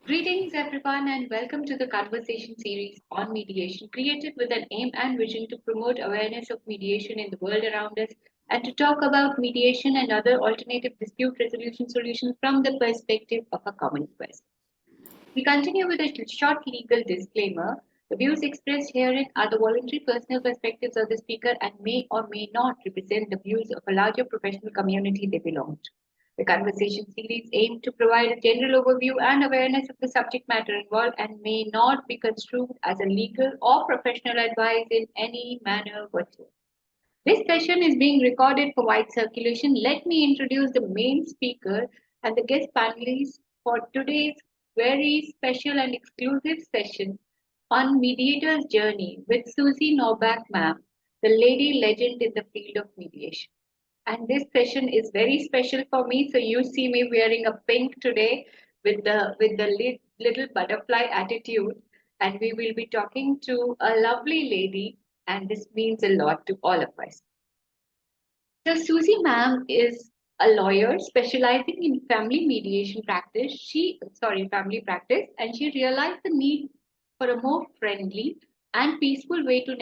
Greetings, everyone, and welcome to the conversation series on mediation, created with an aim and vision to promote awareness of mediation in the world around us and to talk about mediation and other alternative dispute resolution solutions from the perspective of a common quest. We continue with a short legal disclaimer. The views expressed herein are the voluntary personal perspectives of the speaker and may or may not represent the views of a larger professional community they belong to. The conversation series aims to provide a general overview and awareness of the subject matter involved and may not be construed as a legal or professional advice in any manner whatsoever. This session is being recorded for wide circulation. Let me introduce the main speaker and the guest panelists for today's very special and exclusive session on Mediator's Journey with Susie Novak, ma'am, the lady legend in the field of mediation. And this session is very special for me. So you see me wearing a pink today with the little butterfly attitude, and we will be talking to a lovely lady, and this means a lot to all of us. So Susie ma'am is a lawyer specializing in family mediation practice. Family practice, and she realized the need for a more friendly and peaceful way to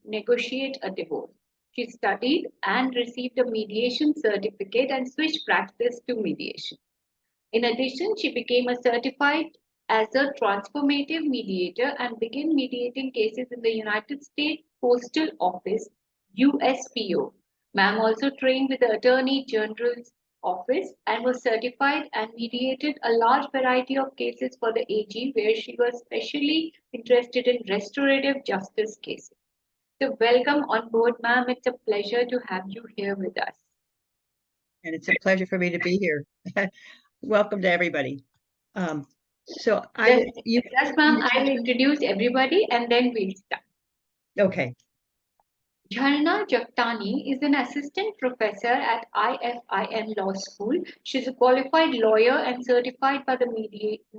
negotiate a divorce. She studied and received a mediation certificate and switched practice to mediation. In addition, she became a certified as a transformative mediator and began mediating cases in the United States Postal Office, USPO. Ma'am also trained with the Attorney General's Office and was certified and mediated a large variety of cases for the AG, where she was specially interested in restorative justice cases. So, welcome on board, ma'am. It's a pleasure to have you here with us. And it's a pleasure for me to be here. Welcome to everybody. Yes, ma'am, I'll introduce everybody and then we'll start. Okay. Jharna Jagtani is an assistant professor at IFIN Law School. She's a qualified lawyer and certified by the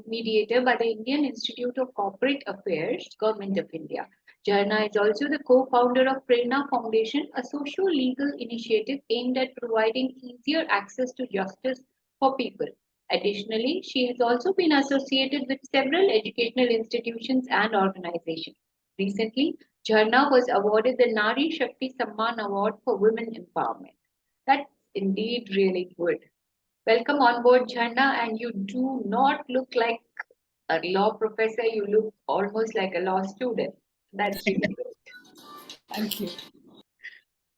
mediator by the Indian Institute of Corporate Affairs, Government of India. Jharna is also the co-founder of Prerna Foundation, a socio-legal initiative aimed at providing easier access to justice for people. Additionally, she has also been associated with several educational institutions and organizations. Recently, Jharna was awarded the Nari Shakti Samman Award for Women Empowerment. That's indeed really good. Welcome on board, Jharna, and you do not look like a law professor, you look almost like a law student. That's really good. Thank you.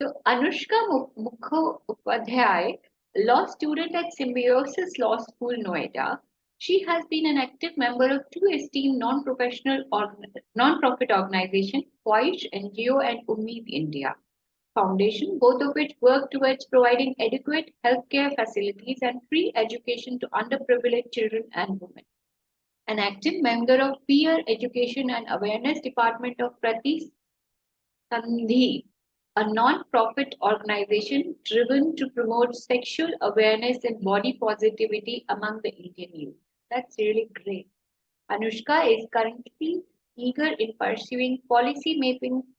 So, Anushka Mukhopadhyay, law student at Symbiosis Law School, Noida, she has been an active member of two esteemed non-profit organizations, Voice NGO and Ummeed India Foundation, both of which work towards providing adequate healthcare facilities and free education to underprivileged children and women. An active member of Peer Education and Awareness Department of Prati Sandhi, a non-profit organization driven to promote sexual awareness and body positivity among the Indian youth. That's really great. Anushka is currently eager in pursuing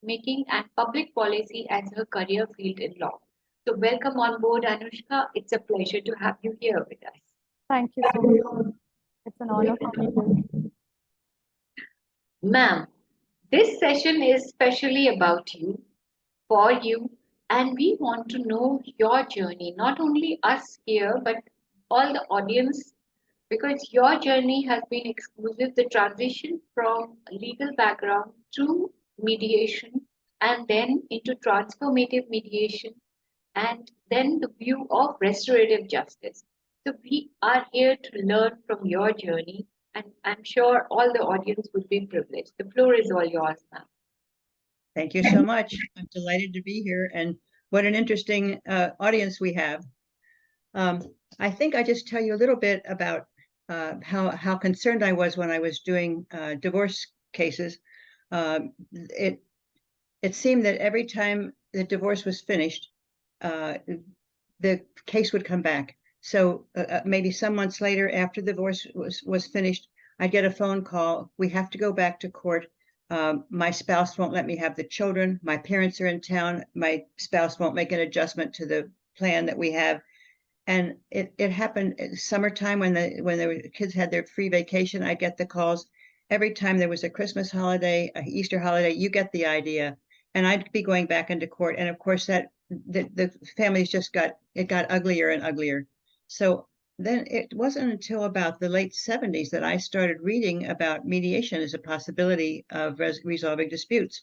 making and public policy as her career field in law. So, welcome on board, Anushka. It's a pleasure to have you here with us. Thank you so much. It's an honor for me too. Ma'am, this session is specially about you, for you, and we want to know your journey, not only us here, but all the audience, because your journey has been exclusive. The transition from legal background to mediation, and then into transformative mediation, and then the view of restorative justice. So, we are here to learn from your journey, and I'm sure all the audience would be privileged. The floor is all yours, ma'am. Thank you so much. I'm delighted to be here, and what an interesting audience we have. I think I just tell you a little bit about how concerned I was when I was doing divorce cases. It seemed that every time the divorce was finished, the case would come back. So maybe some months later, after the divorce was finished, I'd get a phone call. We have to go back to court. My spouse won't let me have the children. My parents are in town. My spouse won't make an adjustment to the plan that we have. And it happened in summertime when the kids had their free vacation. I get the calls every time there was a Christmas holiday, a Easter holiday. You get the idea. And I'd be going back into court, and of course the families just got uglier and uglier. So then it wasn't until about the late 70s that I started reading about mediation as a possibility of resolving disputes.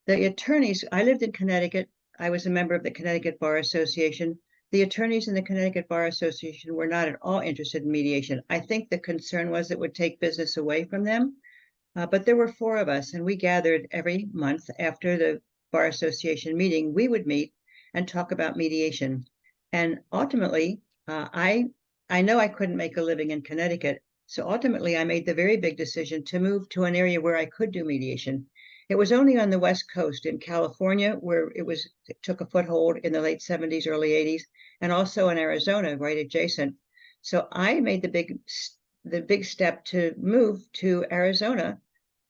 The attorneys, I lived in Connecticut. I was a member of the Connecticut Bar Association. The attorneys in the Connecticut Bar Association were not at all interested in mediation. I think the concern was it would take business away from them. But there were four of us, and we gathered every month after the Bar Association meeting. We would meet and talk about mediation. And ultimately, I know I couldn't make a living in Connecticut. So ultimately, I made the very big decision to move to an area where I could do mediation. It was only on the West Coast in California where it took a foothold in the late 70s, early 80s, and also in Arizona, right adjacent. So I made the big step to move to Arizona.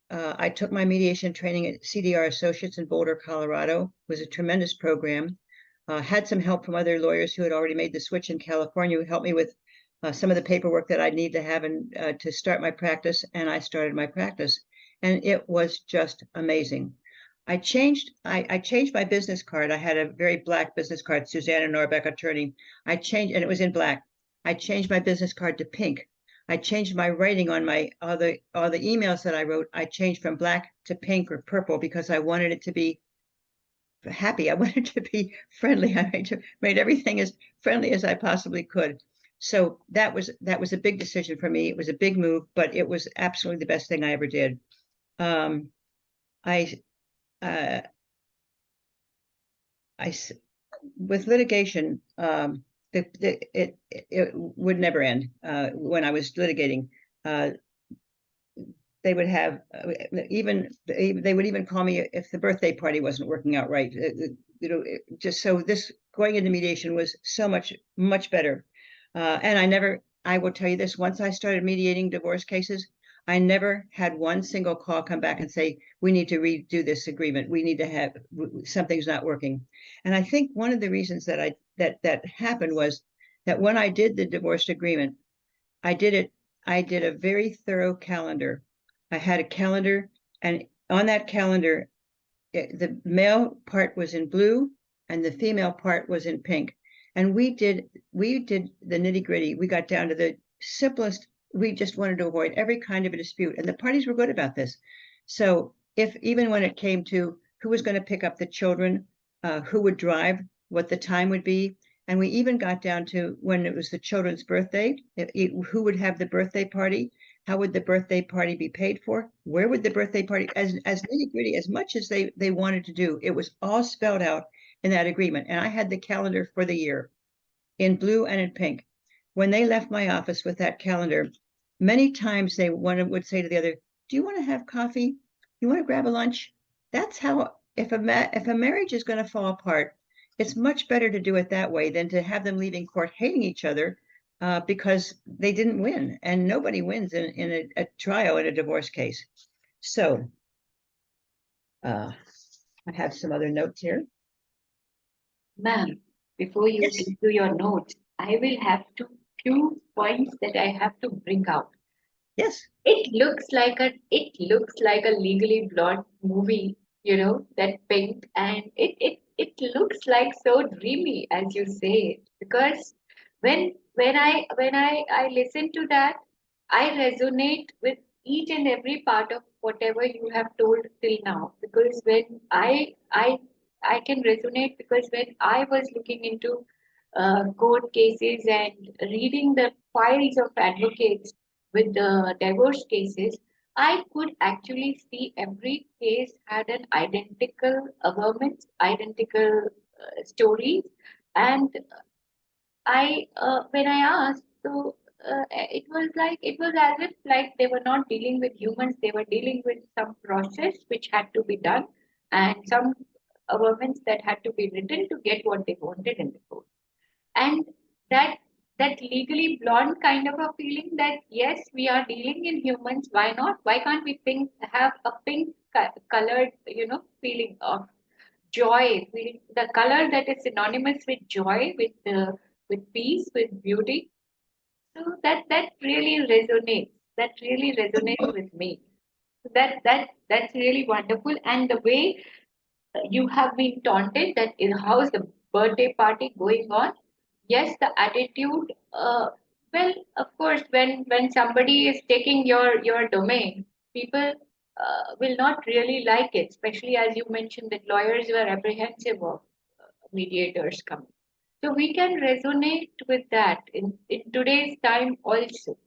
I took my mediation training at CDR Associates in Boulder, Colorado. It was a tremendous program. Had some help from other lawyers who had already made the switch in California, who helped me with some of the paperwork that I'd need to have to start my practice, and I started my practice. And it was just amazing. I changed my business card. I had a very black business card, Susanna Norbeck, attorney. And it was in black. I changed my business card to pink. I changed my writing on all the emails that I wrote. I changed from black to pink or purple because I wanted it to be happy. I wanted to be friendly. I made everything as friendly as I possibly could. So that was a big decision for me. It was a big move, but it was absolutely the best thing I ever did. I with litigation, it would never end. When I was litigating, they would have they would even call me if the birthday party wasn't working out right. Just so this going into mediation was so much better. And I will tell you this, once I started mediating divorce cases, I never had one single call come back and say, we need to redo this agreement. We need to have, something's not working. And I think one of the reasons that happened was that when I did the divorce agreement, I did a very thorough calendar. I had a calendar, and on that calendar, the male part was in blue and the female part was in pink. And we did the nitty-gritty. We got down to the simplest. We just wanted to avoid every kind of a dispute, and the parties were good about this. So even when it came to who was going to pick up the children, who would drive, what the time would be, and we even got down to when it was the children's birthday, who would have the birthday party, how would the birthday party be paid for, where would the birthday party, as nitty-gritty, as much as they wanted to do, it was all spelled out in that agreement. And I had the calendar for the year in blue and in pink. When they left my office with that calendar, many times one would say to the other, do you want to have coffee? You want to grab a lunch? That's how, if a marriage is going to fall apart, it's much better to do it that way than to have them leaving court hating each other because they didn't win. And nobody wins in a trial in a divorce case. So I have some other notes here. Ma'am, before you Yes. do your notes, I will have few points that I have to bring out. Yes. It looks like a Legally Blonde movie, that pink, and it looks like so dreamy as you say it. Because when I listen to that, I resonate with each and every part of whatever you have told till now. Because when I can resonate, because when I was looking into court cases and reading the files of advocates with the divorce cases, I could actually see every case had an identical government, identical stories, and when I asked, so it was as if like they were not dealing with humans, they were dealing with some process which had to be done, and some governments that had to be written to get what they wanted in the court. And that Legally Blonde kind of a feeling that yes, we are dealing in humans. Why not? Why can't we have a pink colored feeling of joy, feeling the color that is synonymous with joy, with the with peace, with beauty. So that really resonates. That really resonates with me. That's really wonderful. And the way you have been taunted that in how's the birthday party going on? Yes, the attitude. Well, of course, when somebody is taking your domain, people will not really like it. Especially as you mentioned that lawyers were apprehensive of mediators coming. So we can resonate with that in today's time also.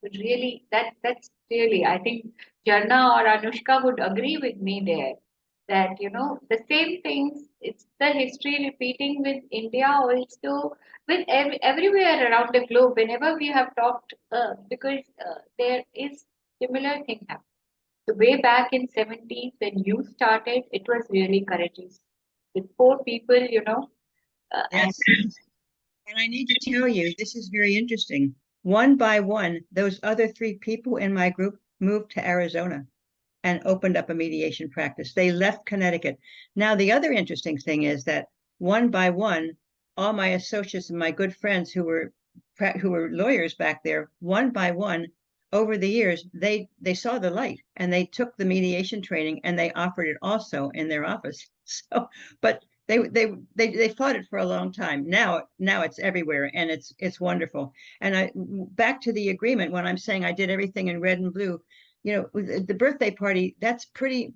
Really, that's really, I think Jarna or Anushka would agree with me there that the same things. It's the history repeating with India also, with everywhere around the globe. Whenever we have talked, because there is similar thing happening. The way back in 70s when you started, it was really courageous with four people, and Yes. And I need to tell you, this is very interesting. One by one, those other three people in my group moved to Arizona and opened up a mediation practice. They left Connecticut. Now, the other interesting thing is that one by one, all my associates and my good friends who were lawyers back there, one by one, over the years, they saw the light and they took the mediation training and they offered it also in their office. So, but they fought it for a long time. Now it's everywhere and it's wonderful. And I back to the agreement when I'm saying I did everything in red and blue, the birthday party, that's pretty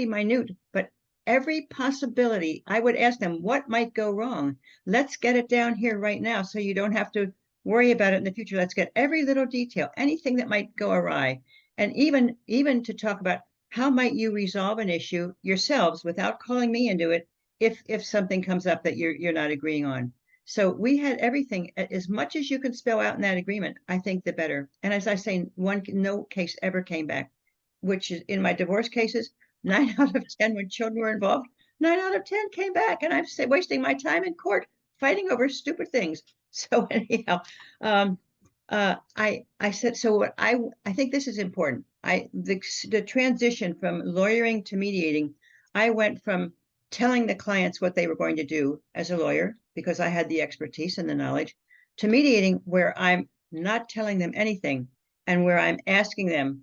minute, but every possibility, I would ask them what might go wrong. Let's get it down here right now so you don't have to worry about it in the future. Let's get every little detail, anything that might go awry. And even to talk about how might you resolve an issue yourselves without calling me into it if something comes up that you're not agreeing on. So we had everything as much as you can spell out in that agreement. I think the better. And as I say, no case ever came back, which is in my divorce cases, 9 out of 10 when children were involved, 9 out of 10 came back, and I'm wasting my time in court fighting over stupid things. So anyhow, I said so. What I think this is important. The transition from lawyering to mediating, I went from telling the clients what they were going to do as a lawyer because I had the expertise and the knowledge, to mediating where I'm not telling them anything and where I'm asking them,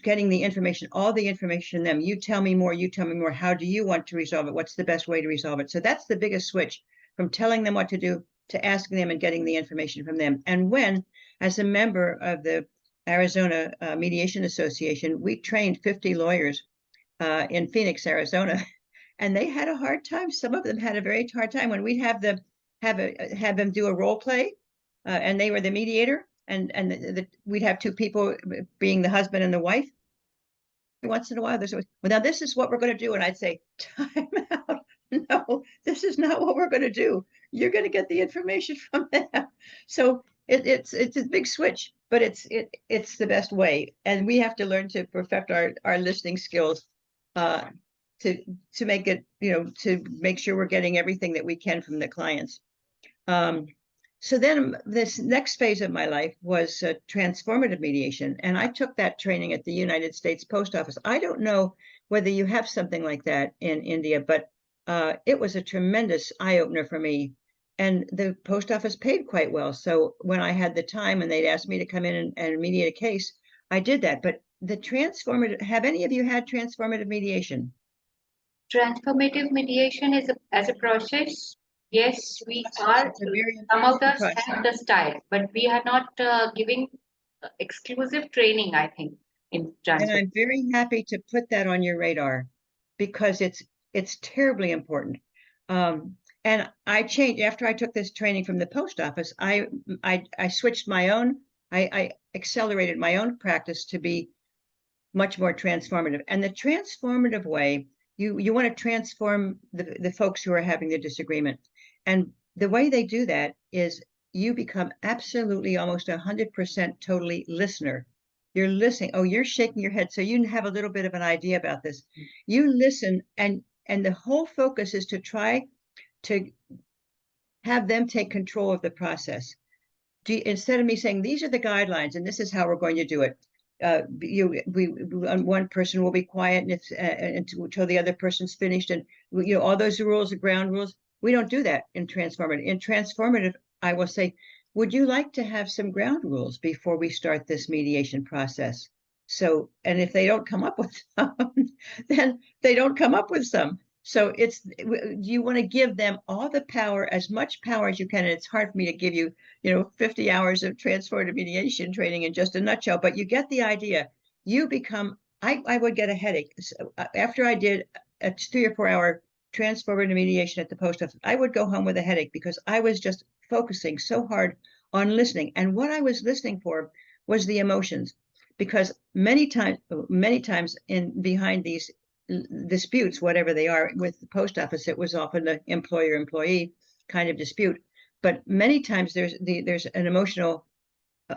getting the information, all the information them. You tell me more. You tell me more. How do you want to resolve it? What's the best way to resolve it? So that's the biggest switch from telling them what to do to asking them and getting the information from them. And when, as a member of the Arizona Mediation Association, we trained 50 lawyers in Phoenix, Arizona, and they had a hard time. Some of them had a very hard time when we'd have them do a role play, and they were the mediator, and we'd have two people being the husband and the wife. Once in a while, there's always, well, now this is what we're going to do, and I'd say, time out. No, this is not what we're going to do. You're going to get the information from them. So it's a big switch, but it's the best way, and we have to learn to perfect our listening skills to make it, to make sure we're getting everything that we can from the clients. So then this next phase of my life was transformative mediation, and I took that training at the United States Post Office. I don't know whether you have something like that in India, but it was a tremendous eye-opener for me. And the post office paid quite well. So when I had the time and they'd asked me to come in and mediate a case, I did that. But the transformative, have any of you had transformative mediation? transformative mediation is as a process. Yes, we are. It's a very Some of interesting us process. have the style, but we are not giving exclusive training, I think, in And transfer. I'm very happy to put that on your radar because it's terribly important. And I changed after I took this training from the post office. I switched my own. I accelerated my own practice to be much more transformative. And the transformative way, you want to transform the folks who are having the disagreement. And the way they do that is you become absolutely almost 100% totally listener. You're listening. Oh, you're shaking your head. So you have a little bit of an idea about this. You listen, and the whole focus is to try to have them take control of the process. Instead of me saying, these are the guidelines and this is how we're going to do it. One person will be quiet and until the other person's finished, and all those rules, the ground rules. We don't do that in transformative. In transformative, I will say, would you like to have some ground rules before we start this mediation process? So, and if they don't come up with some, then they don't come up with some. So you want to give them all the power, as much power as you can. And it's hard for me to give you, 50 hours of transformative mediation training in just a nutshell, but you get the idea. You become, I would get a headache. So, after I did a 3 or 4 hour transformative mediation at the post office, I would go home with a headache because I was just focusing so hard on listening. And what I was listening for was the emotions, because many times in behind these disputes, whatever they are, with the post office, it was often the employer-employee kind of dispute. But many times there's an emotional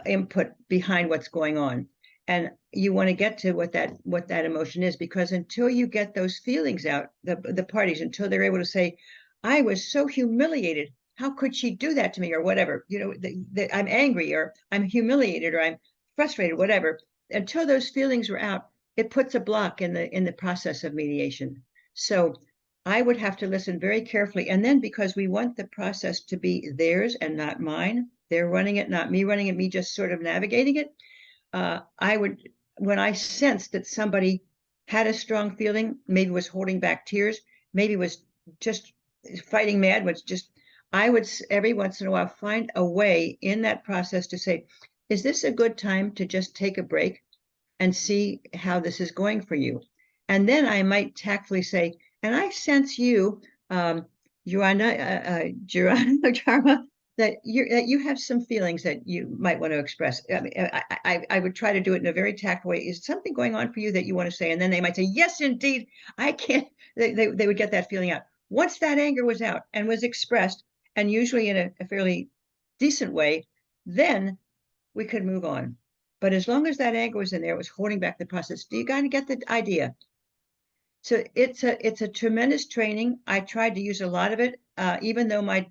input behind what's going on, and you want to get to what that emotion is, because until you get those feelings out, the parties, until they're able to say, I was so humiliated, how could she do that to me, or whatever, I'm angry, or I'm humiliated, or I'm frustrated, whatever, until those feelings were out, it puts a block in the process of mediation. So I would have to listen very carefully. And then, because we want the process to be theirs and not mine, they're running it, not me running it, me just sort of navigating it. I would, when I sensed that somebody had a strong feeling, maybe was holding back tears, maybe was just fighting mad, I would every once in a while find a way in that process to say, is this a good time to just take a break and see how this is going for you? And then I might tactfully say, and I sense you, Joanna, Jarma, that you have some feelings that you might want to express. I mean, I would try to do it in a very tactful way. Is something going on for you that you want to say? And then they might say, yes, indeed, I can't. They would get that feeling out. Once that anger was out and was expressed, and usually in a fairly decent way, then we could move on. But as long as that anger was in there, it was holding back the process. Do you kind of get the idea? So it's a tremendous training. I tried to use a lot of it, even though my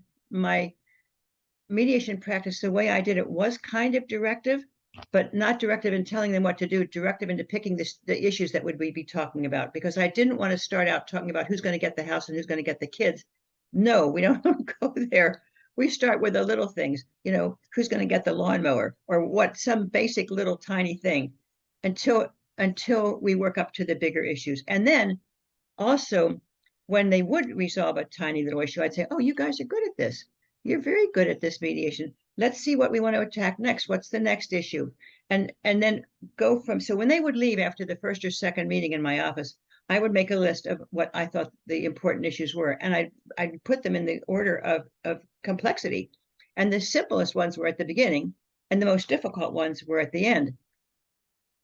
mediation practice, the way I did it, was kind of directive, but not directive in telling them what to do, directive into picking the issues that we be talking about, because I didn't want to start out talking about who's going to get the house and who's going to get the kids. No, we don't go there. We start with the little things, who's going to get the lawnmower, or what, some basic little tiny thing, until we work up to the bigger issues. And then also, when they would resolve a tiny little issue, I'd say, oh, you guys are good at this. You're very good at this mediation. Let's see what we want to attack next. What's the next issue? And then go from, so when they would leave after the first or second meeting in my office, I would make a list of what I thought the important issues were. And I'd put them in the order of complexity. And the simplest ones were at the beginning, and the most difficult ones were at the end.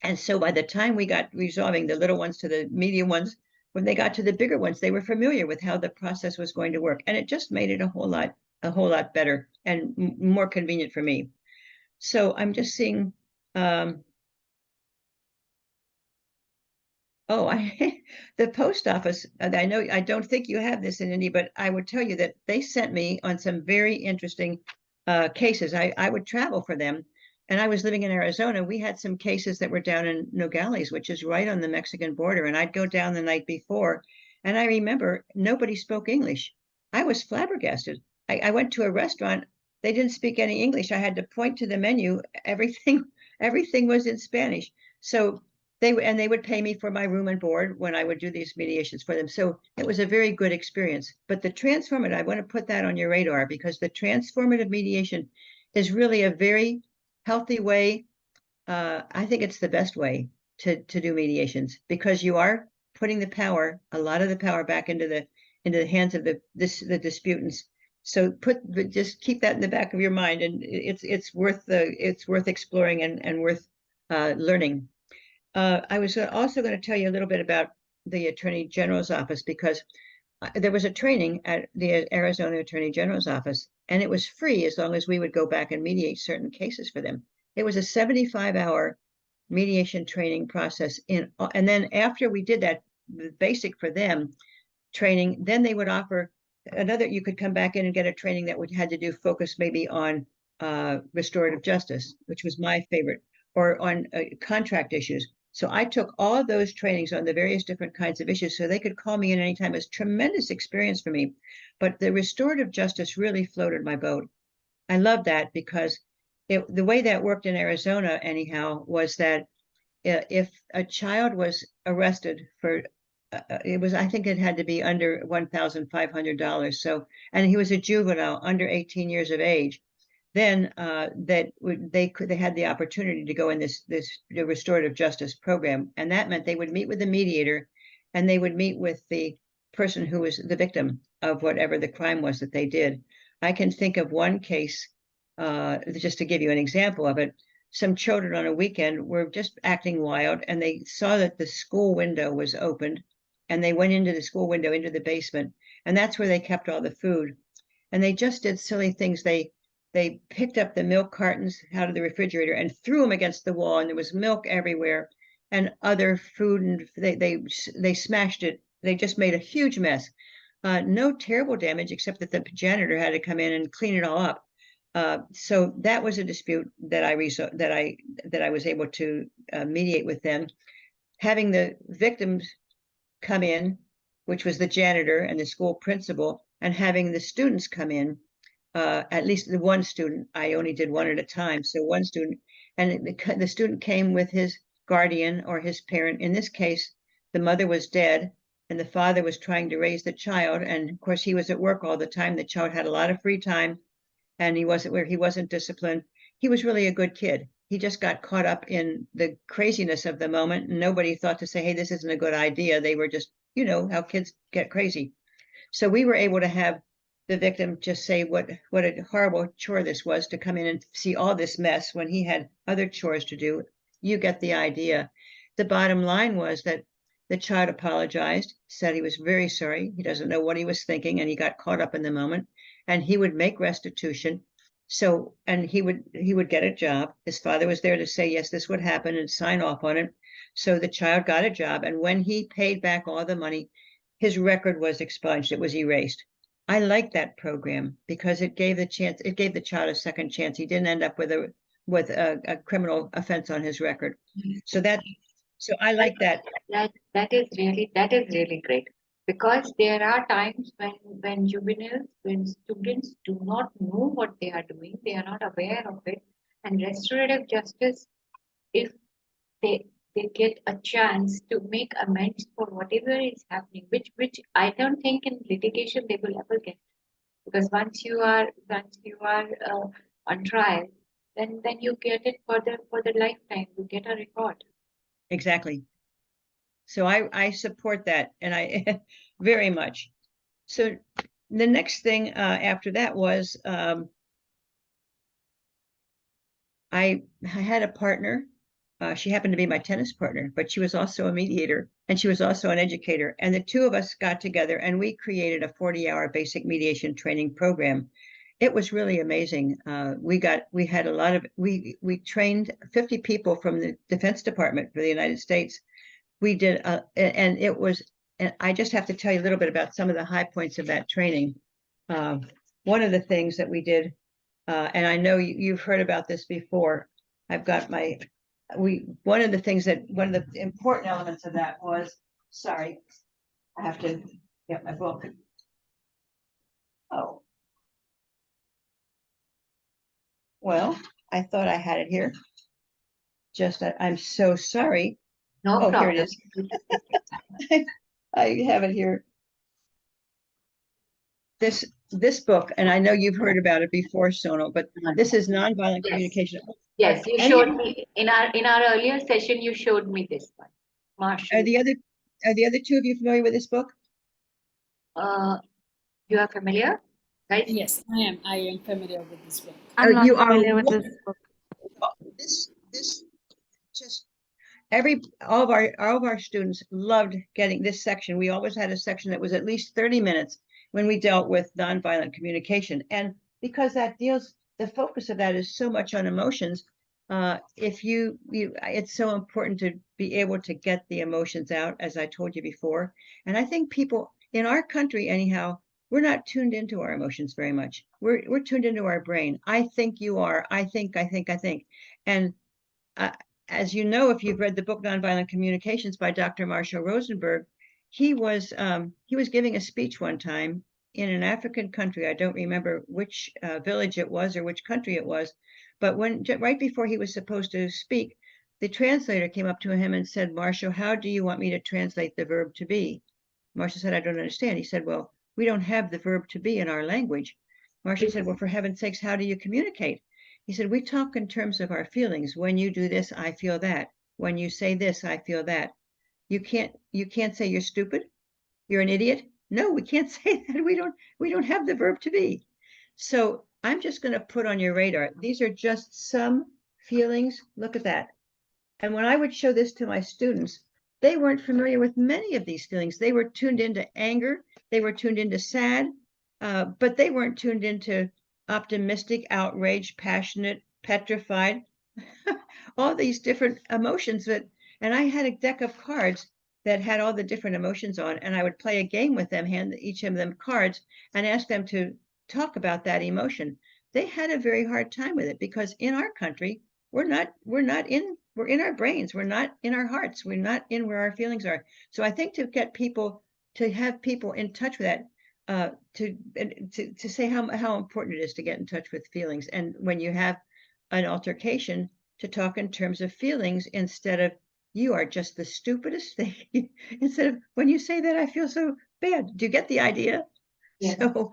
And so by the time we got resolving the little ones to the medium ones, when they got to the bigger ones, they were familiar with how the process was going to work. And it just made it a whole lot better and more convenient for me. So I'm just seeing, the post office, I know, I don't think you have this in Indy, but I would tell you that they sent me on some very interesting cases. I would travel for them. And I was living in Arizona. We had some cases that were down in Nogales, which is right on the Mexican border. And I'd go down the night before. And I remember nobody spoke English. I was flabbergasted. I went to a restaurant. They didn't speak any English. I had to point to the menu. Everything was in Spanish. So they would pay me for my room and board when I would do these mediations for them. So it was a very good experience. But the transformative, I want to put that on your radar, because the transformative mediation is really a very healthy way. I think it's the best way to do mediations, because you are putting a lot of the power back into the hands of the disputants. So just keep that in the back of your mind, and it's worth exploring and worth learning. I was also going to tell you a little bit about the Attorney General's office, because there was a training at the Arizona Attorney General's office, and it was free as long as we would go back and mediate certain cases for them. It was a 75-hour mediation training process. And then after we did that, the basic for them training, then they would offer another, you could come back in and get a training that had to do focus maybe on restorative justice, which was my favorite, or on contract issues. So I took all of those trainings on the various different kinds of issues so they could call me in anytime. It was tremendous experience for me. But the restorative justice really floated my boat. I love that because the way that worked in Arizona, anyhow, was that if a child was arrested for it was, I think it had to be under $1,500. So, and he was a juvenile under 18 years of age, then they had the opportunity to go in this restorative justice program, and that meant they would meet with the mediator, and they would meet with the person who was the victim of whatever the crime was that they did. I can think of one case, just to give you an example of it. Some children on a weekend were just acting wild, and they saw that the school window was opened, and they went into the school window into the basement, and that's where they kept all the food. And they just did silly things. They picked up the milk cartons out of the refrigerator and threw them against the wall, and there was milk everywhere and other food, and they smashed it. They just made a huge mess. No terrible damage, except that the janitor had to come in and clean it all up. So that was a dispute that I was able to mediate with them. Having the victims come in, which was the janitor and the school principal, and having the students come in, at least the one student, I only did one at a time. So one student, and the student came with his guardian or his parent. In this case, the mother was dead and the father was trying to raise the child. And of course, he was at work all the time. The child had a lot of free time, and he wasn't disciplined. He was really a good kid. He just got caught up in the craziness of the moment. Nobody thought to say, hey, this isn't a good idea. They were just, how kids get crazy. So we were able to have the victim just say what a horrible chore this was to come in and see all this mess when he had other chores to do. You get the idea. The bottom line was that the child apologized, said he was very sorry. He doesn't know what he was thinking, and he got caught up in the moment, and he would make restitution. So, and he would get a job. His father was there to say, yes, this would happen, and sign off on it. So the child got a job, and when he paid back all the money, his record was expunged. It was erased. I liked that program because it gave the child a second chance. He didn't end up with a criminal offense on his record. So I like that. That is really great, because there are times when students do not know what they are doing, they are not aware of it, and restorative justice, if they get a chance to make amends for whatever is happening, which I don't think in litigation they will ever get, because once you are on trial, then you get it for the lifetime. You get a record. Exactly. So I support that, and I very much. So the next thing after that was I had a partner. She happened to be my tennis partner, but she was also a mediator, and she was also an educator. And the two of us got together and we created a 40-hour basic mediation training program. It was really amazing. We trained 50 people from the Defense Department for the United States. We did, and I just have to tell you a little bit about some of the high points of that training. One of the things that we did, and I know you've heard about this before. One of the important elements of that was, sorry, I have to get my book. Oh. Well, I thought I had it here. Just that I'm so sorry. No Oh, problem. here it is. I have it here. This book, and I know you've heard about it before, Sonal, but this is nonviolent communication. Yes, you showed me in our earlier session. You showed me this one, Marshall. Are the other two of you familiar with this book? You are familiar, guys? Yes, I am familiar with this book. I'm not You are familiar with this book. this just all of our students loved getting this section. We always had a section that was at least 30 minutes when we dealt with nonviolent communication, and because the focus of that is so much on emotions. It's so important to be able to get the emotions out, as I told you before. And I think people in our country, anyhow, we're not tuned into our emotions very much. We're tuned into our brain. I think you are. I think. And as you know, if you've read the book Nonviolent Communications by Dr. Marshall Rosenberg, he was giving a speech one time in an African country. I don't remember which village it was or which country it was, but right before he was supposed to speak, the translator came up to him and said, "Marshall, how do you want me to translate the verb to be?" Marshall said, "I don't understand." He said, "Well, we don't have the verb to be in our language." Marshall said, "Well, for heaven's sakes, how do you communicate?" He said, "We talk in terms of our feelings. When you do this, I feel that. When you say this, I feel that. You can't say you're stupid. You're an idiot. No, we can't say that. We don't have the verb to be." So I'm just going to put on your radar. These are just some feelings. Look at that. And when I would show this to my students, they weren't familiar with many of these feelings. They were tuned into anger. They were tuned into sad, but they weren't tuned into optimistic, outraged, passionate, petrified, all these different emotions and I had a deck of cards that had all the different emotions on, and I would play a game with them, hand each of them cards and ask them to talk about that emotion. They had a very hard time with it because in our country, we're in our brains. We're not in our hearts. We're not in where our feelings are. So I think to have people in touch with that, to say how important it is to get in touch with feelings. And when you have an altercation, to talk in terms of feelings instead of "you are just the stupidest thing." Instead of "when you say that, I feel so bad." Do you get the idea? Yes. So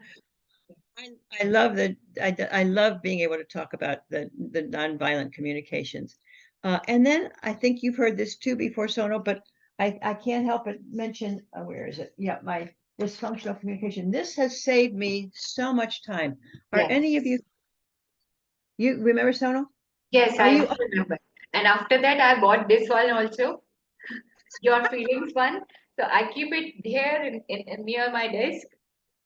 I love I love being able to talk about the nonviolent communications. And then I think you've heard this too before, Sonal, but I can't help but mention, where is it? Yeah, my dysfunctional communication. This has saved me so much time. Are Yes. any of you remember, Sonal? Yes, Are I you? do remember. And after that, I bought this one also, your feelings one. So I keep it here near my desk.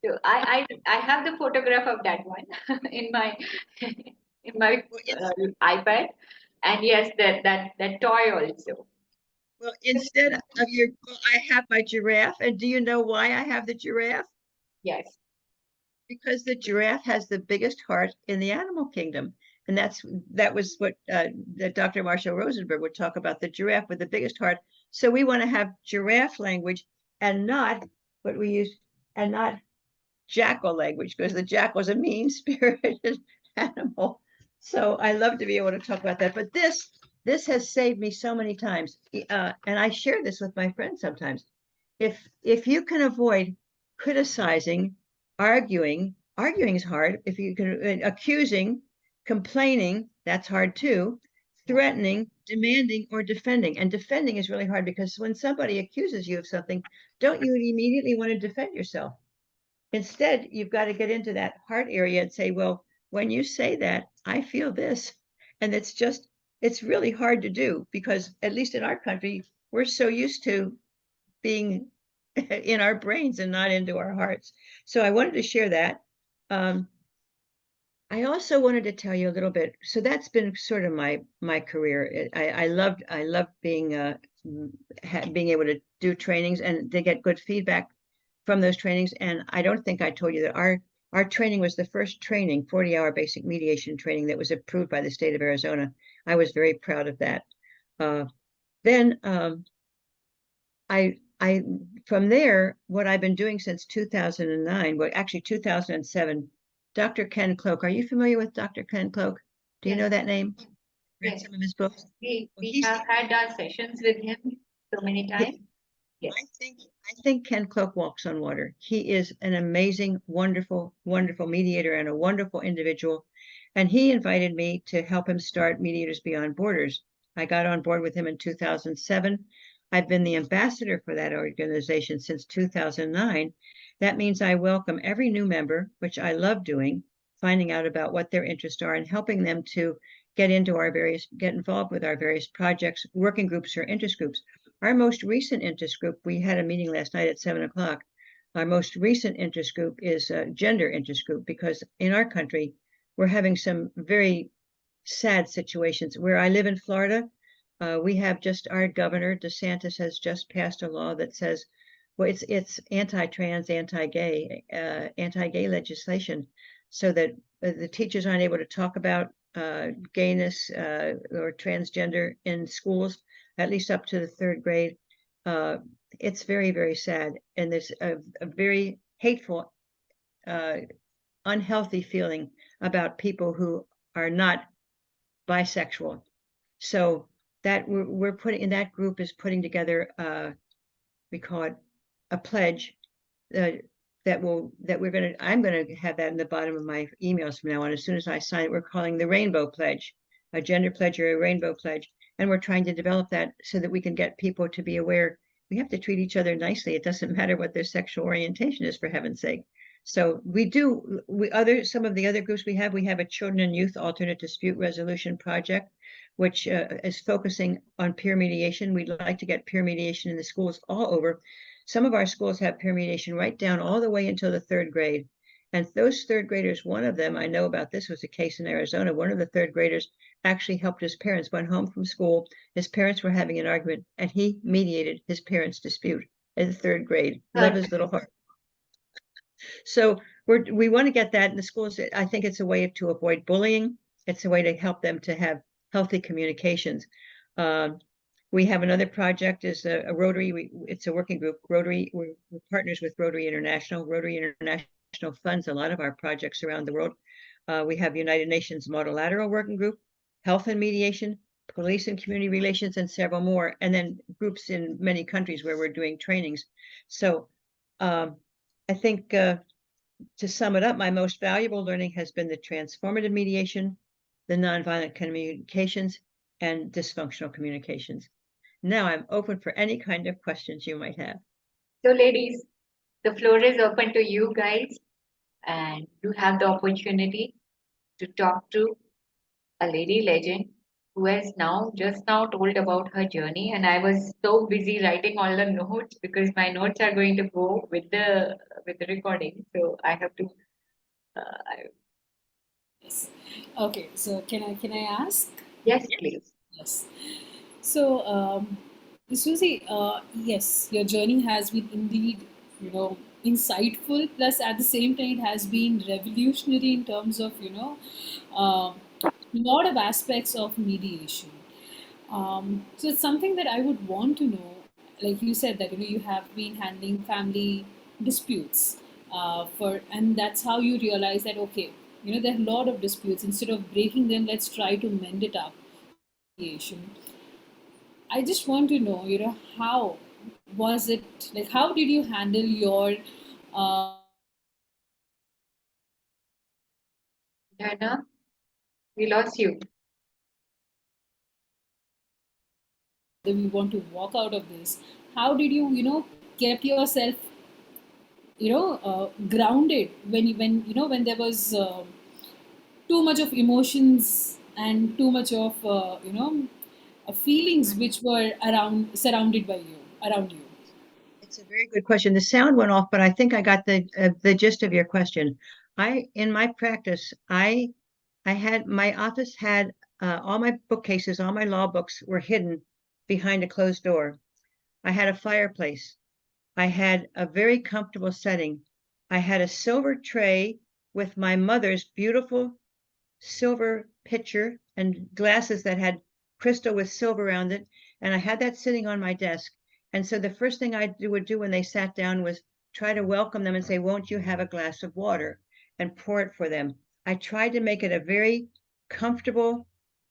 So I have the photograph of that one in my in my Well, iPad, and yes, that toy also. well, instead of I have my giraffe. And do you know why I have the giraffe? Yes. Because the giraffe has the biggest heart in the animal kingdom. And that was what that Dr. Marshall Rosenberg would talk about, the giraffe with the biggest heart. So we want to have giraffe language and not what we use, and not jackal language, because the jackal is a mean-spirited animal. So I love to be able to talk about that. But this has saved me so many times, and I share this with my friends sometimes. If you can avoid criticizing, arguing is hard. If you can accusing, complaining, that's hard too. Threatening, demanding, or defending. And defending is really hard because when somebody accuses you of something, don't you immediately want to defend yourself? Instead, you've got to get into that heart area and say, "Well, when you say that, I feel this." And it's really hard to do because, at least in our country, we're so used to being in our brains and not into our hearts. So I wanted to share that. I also wanted to tell you a little bit. So that's been sort of my career. I loved being being able to do trainings and to get good feedback from those trainings. And I don't think I told you that our training was the first 40-hour basic mediation training that was approved by the state of Arizona. I was very proud of that. Then I from there, what I've been doing since 2009, well, actually 2007, Dr. Ken Cloak. Are you familiar with Dr. Ken Cloak? Do you Yes. know that name? Read Yes. some of his books? We have had our sessions with him so many times. Yes. I think Ken Cloak walks on water. He is an amazing, wonderful, wonderful mediator and a wonderful individual. And he invited me to help him start Mediators Beyond Borders. I got on board with him in 2007. I've been the ambassador for that organization since 2009. That means I welcome every new member, which I love doing, finding out about what their interests are and helping them to get involved with our various projects, working groups, or interest groups. Our most recent interest group, we had a meeting last night at 7 o'clock. Our most recent interest group is a gender interest group because in our country, we're having some very sad situations. Where I live in Florida, we have just our governor, DeSantis, has just passed a law that says, well, it's anti-trans, anti-gay legislation, so that the teachers aren't able to talk about gayness or transgender in schools, at least up to the third grade. It's very, very sad. And there's a very hateful, unhealthy feeling about people who are not bisexual. So that we're putting in that group is putting together, we call it a pledge I'm going to have that in the bottom of my emails from now on. As soon as I sign it, we're calling the Rainbow Pledge, a gender pledge or a rainbow pledge. And we're trying to develop that so that we can get people to be aware we have to treat each other nicely. It doesn't matter what their sexual orientation is, for heaven's sake. So some of the other groups we have a Children and Youth Alternate Dispute Resolution Project, which is focusing on peer mediation. We'd like to get peer mediation in the schools all over. Some of our schools have peer mediation right down all the way until the third grade. And those third graders, one of them, I know about this, was a case in Arizona. One of the third graders actually helped his parents, went home from school. His parents were having an argument, and he mediated his parents' dispute in the third grade. Love his little heart. So we want to get that in the schools. I think it's a way to avoid bullying. It's a way to help them to have healthy communications. We have another project is a Rotary. It's a working group. Rotary. We're partners with Rotary International. Rotary International funds a lot of our projects around the world. We have United Nations Multilateral Working Group, Health and Mediation, Police and Community Relations, and several more. And then groups in many countries where we're doing trainings. So I think to sum it up, my most valuable learning has been the transformative mediation, the nonviolent communications, and dysfunctional communications. Now I'm open for any kind of questions you might have. So, ladies, the floor is open to you guys, and you have the opportunity to talk to a lady legend who has just now told about her journey. And I was so busy writing all the notes because my notes are going to go with the recording. So I have to. Yes. Okay. So can I ask? Yes, please. Yes. So, Susie, yes, your journey has been indeed, insightful. Plus, at the same time, it has been revolutionary in terms of, a lot of aspects of mediation. So it's something that I would want to know. Like you said that you have been handling family disputes, and that's how you realize that okay, there are a lot of disputes. Instead of breaking them, let's try to mend it up through mediation. I just want to know, how was it like? How did you handle your Jana, we lost you. that we want to walk out of this? How did you, kept yourself, grounded when there was too much of emotions and too much of feelings which were surrounded by you around you? It's a very good question. The sound went off, but I think I got the gist of your question. In my practice, I had my office had all my bookcases, all my law books were hidden behind a closed door. I had a fireplace. I had a very comfortable setting. I had a silver tray with my mother's beautiful silver pitcher and glasses that had crystal with silver around it. And I had that sitting on my desk. And so the first thing I would do when they sat down was try to welcome them and say, won't you have a glass of water, and pour it for them. I tried to make it a very comfortable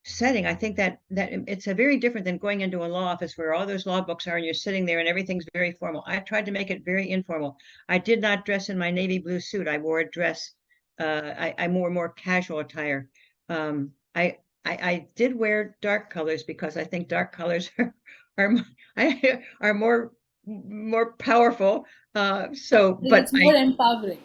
setting. I think that it's a very different than going into a law office where all those law books are and you're sitting there and everything's very formal. I tried to make it very informal. I did not dress in my navy blue suit. I wore a dress. I wore more casual attire. I did wear dark colors because I think dark colors are are more powerful. It's more empowering.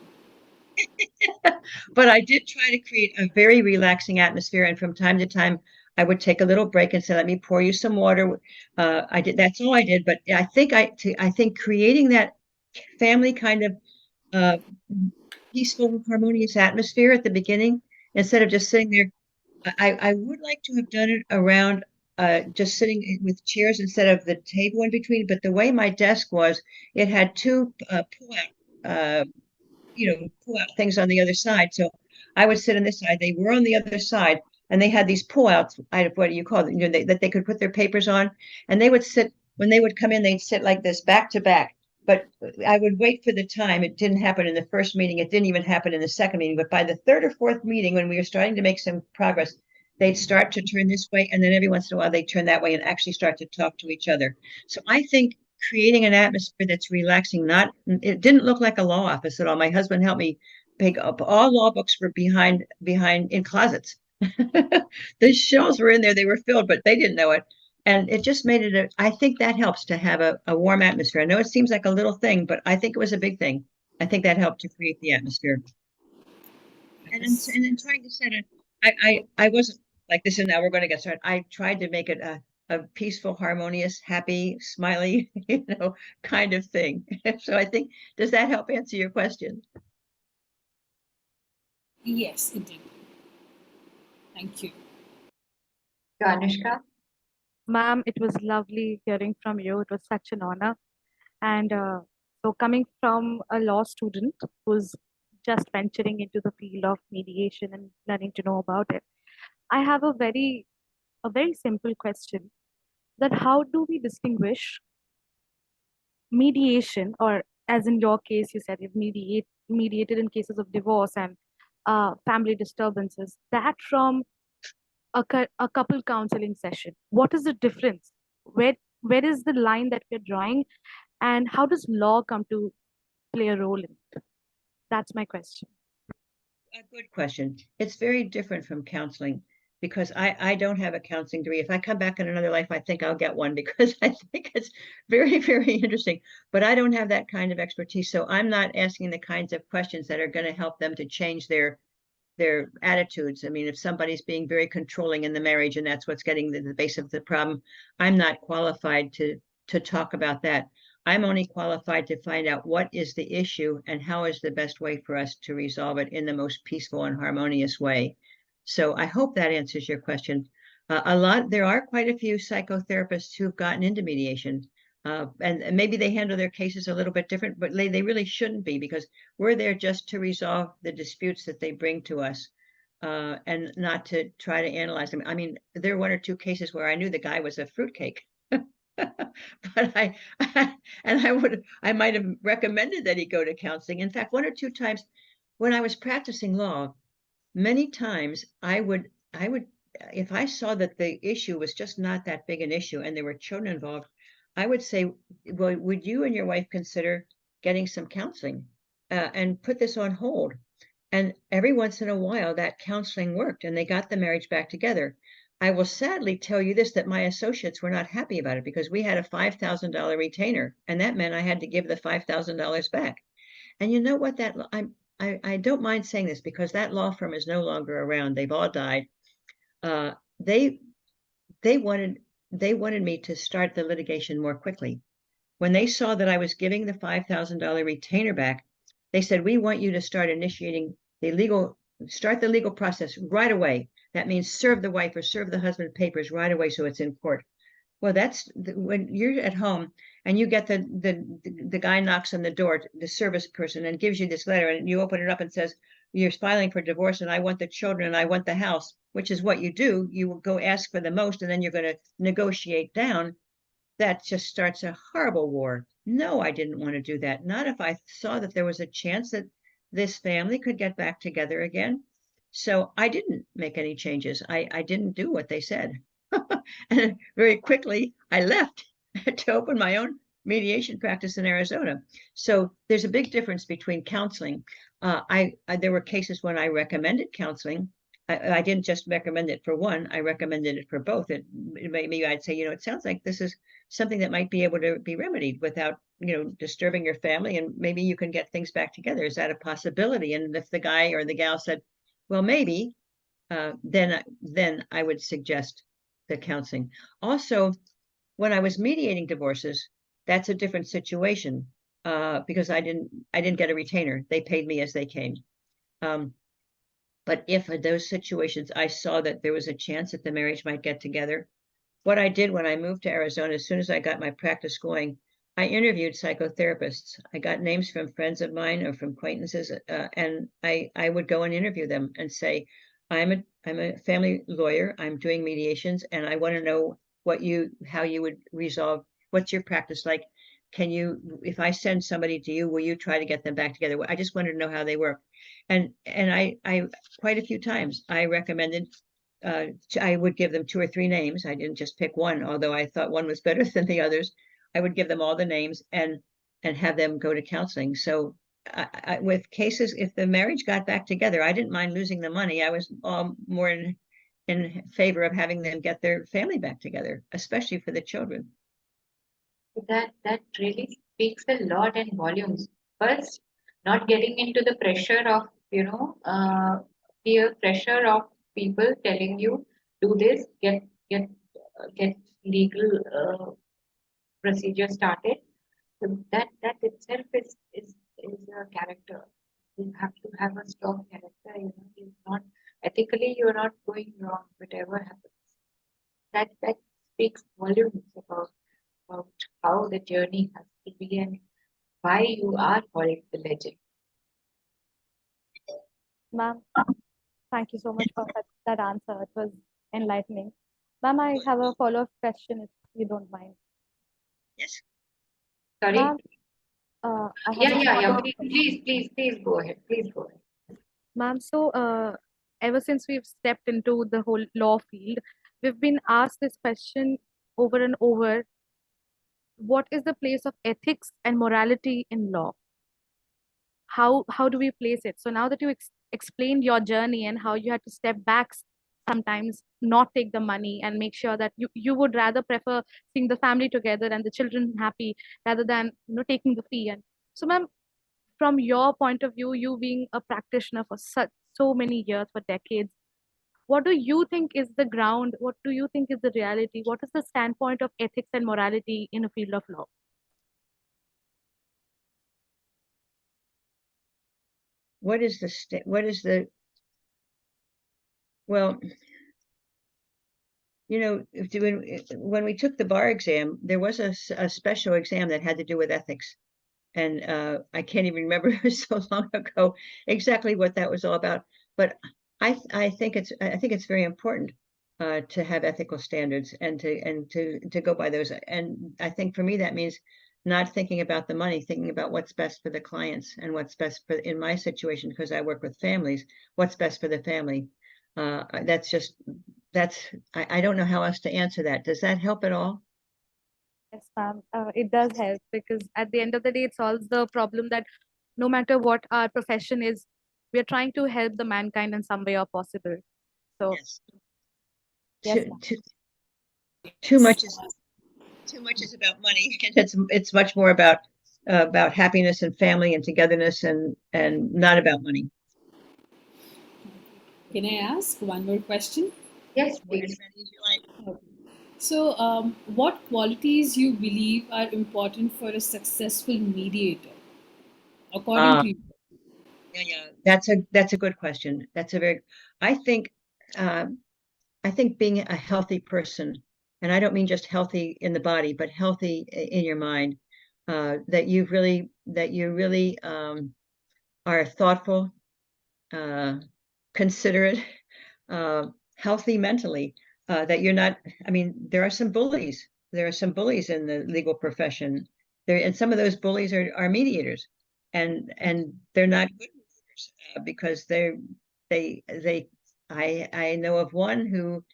But I did try to create a very relaxing atmosphere, and from time to time, I would take a little break and say, "Let me pour you some water." I did. That's all I did. But I think creating that family kind of peaceful, harmonious atmosphere at the beginning, instead of just sitting there. I would like to have done it around just sitting with chairs instead of the table in between. But the way my desk was, it had two pull-out pull out things on the other side. So I would sit on this side. They were on the other side, and they had these pullouts. What do you call them? That they could put their papers on, and they would sit when they would come in. They'd sit like this, back to back. But I would wait for the time. It didn't happen in the first meeting. It didn't even happen in the second meeting. But by the third or fourth meeting, when we were starting to make some progress, they'd start to turn this way, and then every once in a while they'd turn that way and actually start to talk to each other. So I think creating an atmosphere that's relaxing, it didn't look like a law office at all. My husband helped me pick up all law books were behind in closets. The shelves were in there, they were filled, but they didn't know it. And it just made it I think that helps to have a warm atmosphere. I know it seems like a little thing, but I think it was a big thing. I think that helped to create the atmosphere. And then trying to set it, I wasn't like this, and now we're going to get started. I tried to make it a peaceful, harmonious, happy, smiley, kind of thing. So I think, does that help answer your question? Yes, it did. Thank you. Anushka? Ma'am, it was lovely hearing from you. It was such an honor. And so, coming from a law student who's just venturing into the field of mediation and learning to know about it, I have a very simple question: that how do we distinguish mediation, or as in your case, you said you've mediated in cases of divorce and family disturbances, that from a couple counseling session? What is the difference? Where is the line that we're drawing, and how does law come to play a role in it? That's my question. A good question. It's very different from counseling because I don't have a counseling degree. If I come back in another life, I think I'll get one because I think it's very, very interesting. But I don't have that kind of expertise. So I'm not asking the kinds of questions that are going to help them to change their attitudes. I mean, if somebody's being very controlling in the marriage and that's what's getting the base of the problem, I'm not qualified to talk about that. I'm only qualified to find out what is the issue and how is the best way for us to resolve it in the most peaceful and harmonious way. So I hope that answers your question. There are quite a few psychotherapists who've gotten into mediation. And maybe they handle their cases a little bit different, but they really shouldn't be, because we're there just to resolve the disputes that they bring to us, and not to try to analyze them. I mean, there were one or two cases where I knew the guy was a fruitcake. But I might have recommended that he go to counseling. In fact, one or two times when I was practicing law, many times I would, if I saw that the issue was just not that big an issue and there were children involved, I would say, well, would you and your wife consider getting some counseling, and put this on hold? And every once in a while that counseling worked and they got the marriage back together. I will sadly tell you this, that my associates were not happy about it because we had a $5,000 retainer, and that meant I had to give the $5,000 back. And you know what, I don't mind saying this because that law firm is no longer around. They've all died. They wanted me to start the litigation more quickly. When they saw that I was giving the $5,000 retainer back, they said, we want you to start initiating start the legal process right away. That means serve the wife or serve the husband papers right away so it's in court. Well, that's when you're at home and you get the guy knocks on the door, the service person, and gives you this letter, and you open it up and says, you're filing for divorce and I want the children and I want the house, which is what you do. You will go ask for the most and then you're going to negotiate down. That just starts a horrible war. No, I didn't want to do that. Not if I saw that there was a chance that this family could get back together again. So I didn't make any changes. I didn't do what they said. And very quickly I left to open my own mediation practice in Arizona. So there's a big difference between counseling. There were cases when I recommended counseling. I didn't just recommend it for one, I recommended it for both. Maybe I'd say, it sounds like this is something that might be able to be remedied without, disturbing your family, and maybe you can get things back together. Is that a possibility? And if the guy or the gal said, well, maybe, then I would suggest the counseling. Also, when I was mediating divorces, that's a different situation, because I didn't get a retainer. They paid me as they came. But if in those situations I saw that there was a chance that the marriage might get together, what I did when I moved to Arizona, as soon as I got my practice going, I interviewed psychotherapists. I got names from friends of mine or from acquaintances, and I would go and interview them and say, I'm a family lawyer. I'm doing mediations, and I want to know how you would resolve. What's your practice like? Can you, if I send somebody to you, will you try to get them back together? I just wanted to know how they work. And I quite a few times I recommended I would give them 2 or 3 names. I didn't just pick one, although I thought one was better than the others. I would give them all the names and have them go to counseling. So with cases, if the marriage got back together, I didn't mind losing the money. I was more in favor of having them get their family back together, especially for the children. That really speaks a lot in volumes. First, not getting into the pressure of, peer pressure of people telling you do this, get legal procedure started. So that itself is a character. You have to have a strong character. You're not ethically, you're not going wrong, whatever happens. That speaks volumes about how the journey has to be and why you are called the legend. Ma'am, thank you so much for that answer. It was enlightening. Ma'am, I have a follow-up question if you don't mind. Yes. Sorry? Ma'am, I have a Yeah. follow-up Please go ahead. Please go ahead. Ma'am, so ever since we've stepped into the whole law field, we've been asked this question over and over. What is the place of ethics and morality in law? How do we place it? So now that you explained your journey and how you had to step back sometimes, not take the money and make sure that you would rather prefer seeing the family together and the children happy rather than taking the fee. And so, ma'am, from your point of view, you being a practitioner for so many years, for decades, what do you think is the ground? What do you think is the reality? What is the standpoint of ethics and morality in a field of law? What is the well, when we took the bar exam, there was a special exam that had to do with ethics. And I can't even remember, it was so long ago exactly what that was all about. But I think it's very important to have ethical standards and to go by those. And I think for me that means not thinking about the money, thinking about what's best for the clients and what's best for, in my situation, because I work with families, what's best for the family. I don't know how else to answer that. Does that help at all? Yes, ma'am. It does help because at the end of the day, it solves the problem that no matter what our profession is, we are trying to help the mankind in some way or possible. So, Yes. yes, Too, ma'am. too, too much is about money. It's much more about happiness and family and togetherness and not about money. Can I ask one more question? Yes, What please. as many as you like. Okay. So, what qualities you believe are important for a successful mediator, according Uh, to you? yeah. That's a good question. I think I think being a healthy person, and I don't mean just healthy in the body, but healthy in your mind, that you really are thoughtful, considerate, healthy mentally, that you're not, I mean, there are some bullies. There are some bullies in the legal profession. And some of those bullies are mediators, and they're not good mediators because they I know of one who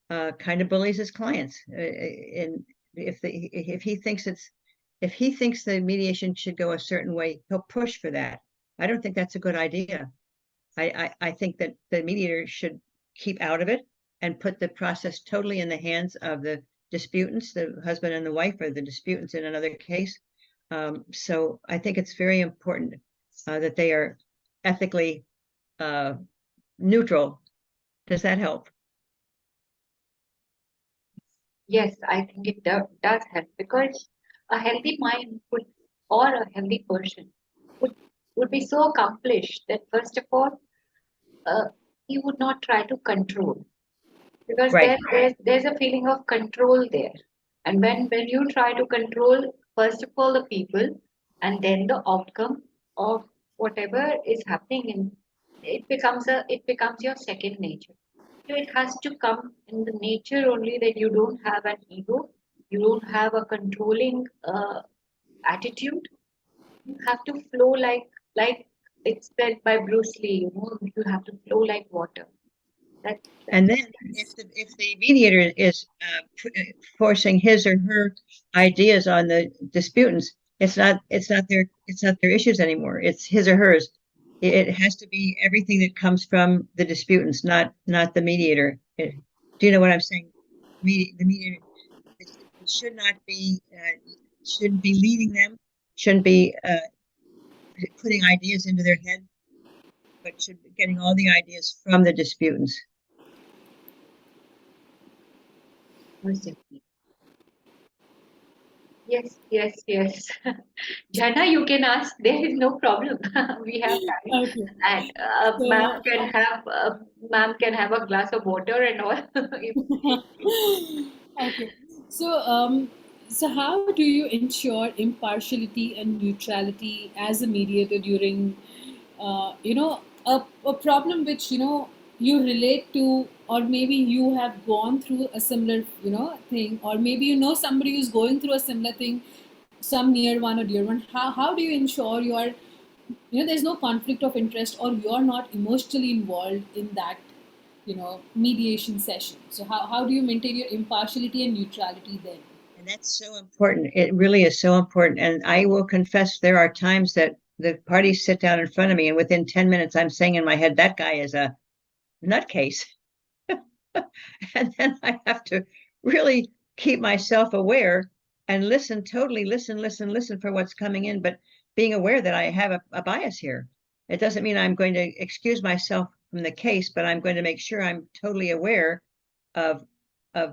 kind of bullies his clients, and if he thinks the mediation should go a certain way, he'll push for that. I don't think that's a good idea. I think that the mediator should keep out of it and put the process totally in the hands of the disputants, the husband and the wife, or the disputants in another case. So I think it's very important that they are ethically neutral. Does that help? Yes, I think it does help because a healthy mind or a healthy person would, would be so accomplished that first of all, he would not try to control because Right. there's a feeling of control there. And when you try to control, first of all, the people and then the outcome of whatever is happening it becomes your second nature. So it has to come in the nature only that you don't have an ego, you don't have a controlling attitude. You have to flow like it's said by Bruce Lee. You have to flow like water. That And then if the mediator is forcing his or her ideas on the disputants, it's not their issues anymore. It's his or hers. It has to be everything that comes from the disputants, not the mediator. Do you know what I'm saying? The mediator should not be shouldn't be leading them, shouldn't be putting ideas into their head, but should be getting all the ideas from the disputants. most definitely. Yes, yes, yes. Jana, you can ask. There is no problem. We have time, Okay. and So, ma'am can have a glass of water and all. okay. So how do you ensure impartiality and neutrality as a mediator during, a problem which, you relate to, or maybe you have gone through a similar, thing, or maybe somebody who's going through a similar thing, some near one or dear one. How do you ensure you are, there's no conflict of interest, or you're not emotionally involved in that, mediation session? So how do you maintain your impartiality and neutrality then? And that's so important. It really is so important. And I will confess, there are times that the parties sit down in front of me, and within 10 minutes, I'm saying in my head, that guy is a nutcase. And then I have to really keep myself aware and listen, totally listen for what's coming in, but being aware that I have a bias here. It doesn't mean I'm going to excuse myself from the case, but I'm going to make sure I'm totally aware of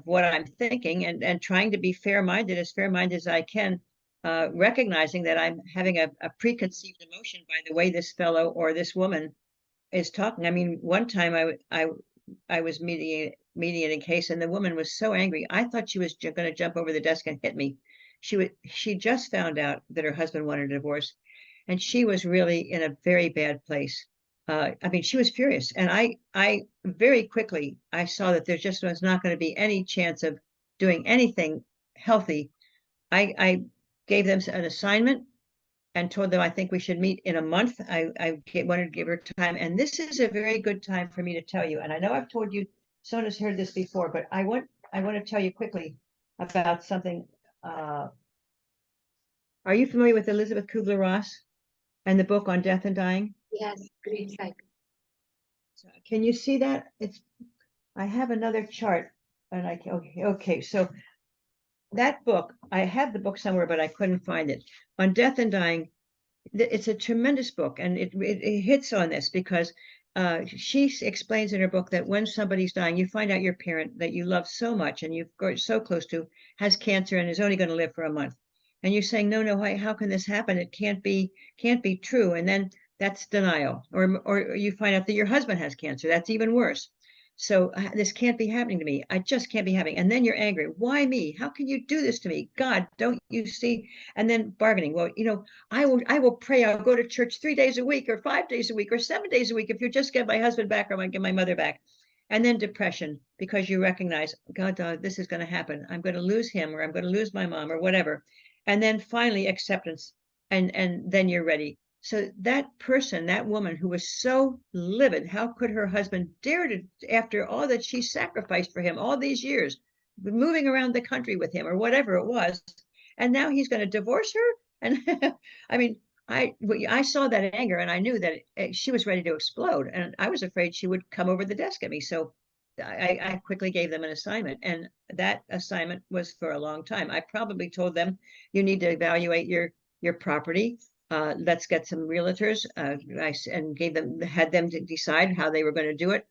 what I'm thinking, and trying to be fair-minded as I can, recognizing that I'm having a preconceived emotion by the way this fellow or this woman is talking. I mean, one time I was mediating a case, and the woman was so angry. I thought she was going to jump over the desk and hit me. She just found out that her husband wanted a divorce, and she was really in a very bad place. I mean, she was furious, and I very quickly I saw that there just was not going to be any chance of doing anything healthy. I gave them an assignment and told them I think we should meet in a month. I wanted to give her time, and this is a very good time for me to tell you. And I know I've told you, Sona's heard this before, but I want to tell you quickly about something. Are you familiar with Elizabeth Kubler-Ross and the book on death and dying? Yes, great cycle. So can you see that? I have another chart, and okay. So that book, I have the book somewhere, but I couldn't find it. On death and dying, it's a tremendous book, and it hits on this because she explains in her book that when somebody's dying, you find out your parent that you love so much and you've got so close to has cancer and is only going to live for a month, and you're saying, no, how can this happen? It can't be true. And then that's denial. Or you find out that your husband has cancer. That's even worse. So this can't be happening to me. I just can't be having. And then you're angry. Why me? How can you do this to me? God, don't you see? And then bargaining. Well, I will pray. I'll go to church 3 days a week or 5 days a week or 7 days a week if you just get my husband back, or I get my mother back. And then depression, because you recognize, God, this is going to happen. I'm going to lose him, or I'm going to lose my mom, or whatever. And then finally acceptance. And then you're ready. So that person, that woman who was so livid, how could her husband dare to, after all that she sacrificed for him all these years, moving around the country with him or whatever it was, and now he's going to divorce her? And I mean, I saw that anger, and I knew that she was ready to explode, and I was afraid she would come over the desk at me. So I quickly gave them an assignment, and that assignment was for a long time. I probably told them, you need to evaluate your property. Let's get some realtors. And had them to decide how they were going to do it.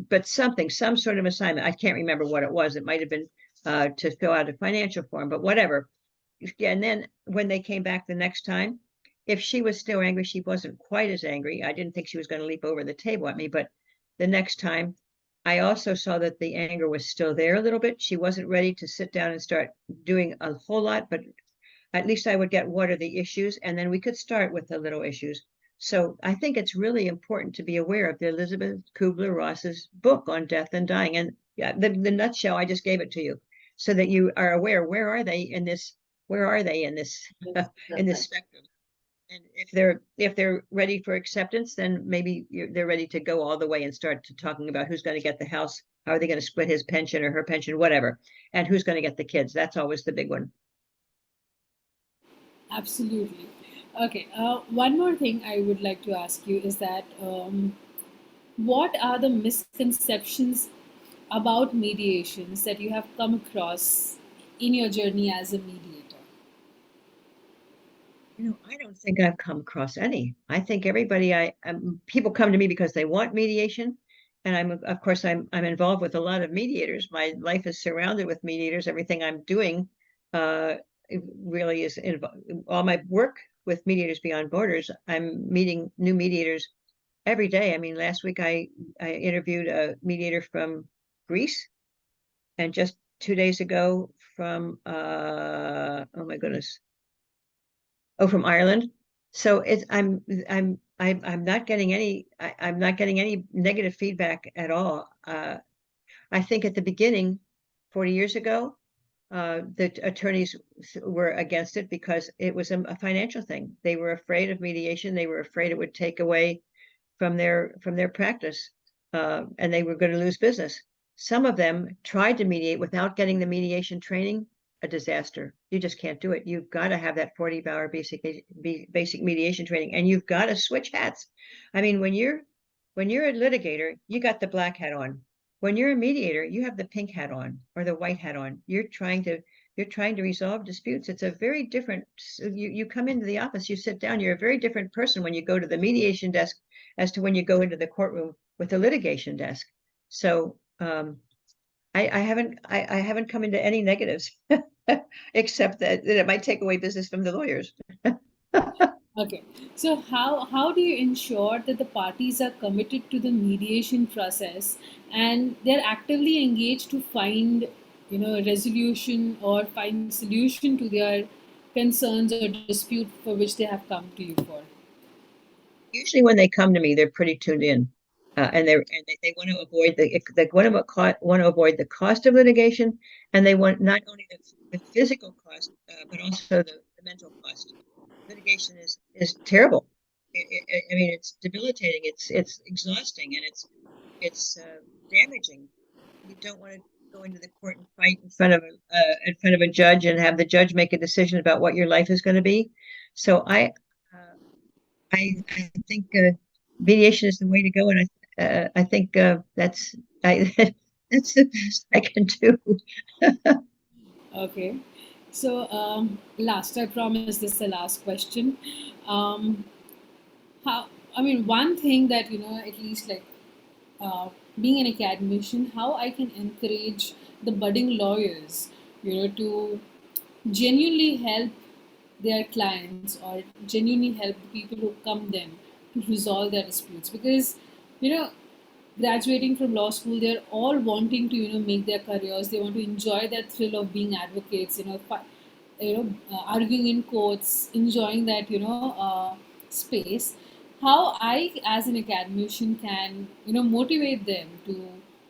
But some sort of assignment. I can't remember what it was. It might have been to fill out a financial form, but whatever. Yeah, and then when they came back the next time, if she was still angry, she wasn't quite as angry. I didn't think she was going to leap over the table at me, but the next time, I also saw that the anger was still there a little bit. She wasn't ready to sit down and start doing a whole lot, but at least I would get what are the issues, and then we could start with the little issues. So I think it's really important to be aware of the Elizabeth Kubler-Ross's book on death and dying. And yeah, the nutshell, I just gave it to you so that you are aware, where are they in this in this spectrum? And if they're ready for acceptance, then maybe they're ready to go all the way and start to talking about who's going to get the house, how are they going to split his pension or her pension, whatever, and who's going to get the kids. That's always the big one. Absolutely. Okay. One more thing I would like to ask you is that what are the misconceptions about mediations that you have come across in your journey as a mediator? I don't think I've come across any. I think everybody, people come to me because they want mediation, and of course, I'm involved with a lot of mediators. My life is surrounded with mediators. Everything I'm doing, it really is all my work with Mediators Beyond Borders. I'm meeting new mediators every day. I mean, last week I interviewed a mediator from Greece, and just 2 days ago from oh my goodness, from Ireland. So I'm not getting I'm not getting any negative feedback at all. I think at the beginning, 40 years ago, the attorneys were against it because it was a financial thing. They were afraid of mediation. They were afraid it would take away from their practice, and they were going to lose business. Some of them tried to mediate without getting the mediation training. A disaster. You just can't do it. You've got to have that 40-hour basic mediation training, and you've got to switch hats. I mean, when you're a litigator, you got the black hat on. When you're a mediator, you have the pink hat on or the white hat on. You're trying to resolve disputes. It's a very different. You come into the office, you sit down. You're a very different person when you go to the mediation desk as to when you go into the courtroom with the litigation desk. So I haven't come into any negatives except that it might take away business from the lawyers. Okay, so how do you ensure that the parties are committed to the mediation process and they're actively engaged to find, a resolution or find solution to their concerns or dispute for which they have come to you for? Usually when they come to me, they're pretty tuned in. They want to avoid want to avoid the cost of litigation, and they want not only the physical cost, but also the mental cost. Litigation is terrible. I mean, it's debilitating. It's exhausting, and it's damaging. You don't want to go into the court and fight in front of a judge and have the judge make a decision about what your life is going to be. So I think mediation is the way to go, and I think that's that's the best I can do. Okay, so last, I promise this is the last question. Um, how, I mean, one thing that, at least like uh, being an academician, how I can encourage the budding lawyers, to genuinely help their clients or genuinely help the people who come them to resolve their disputes, because you know graduating from law school, they're all wanting to make their careers. They want to enjoy that thrill of being advocates, arguing in courts, enjoying that space. How I as an academician can motivate them to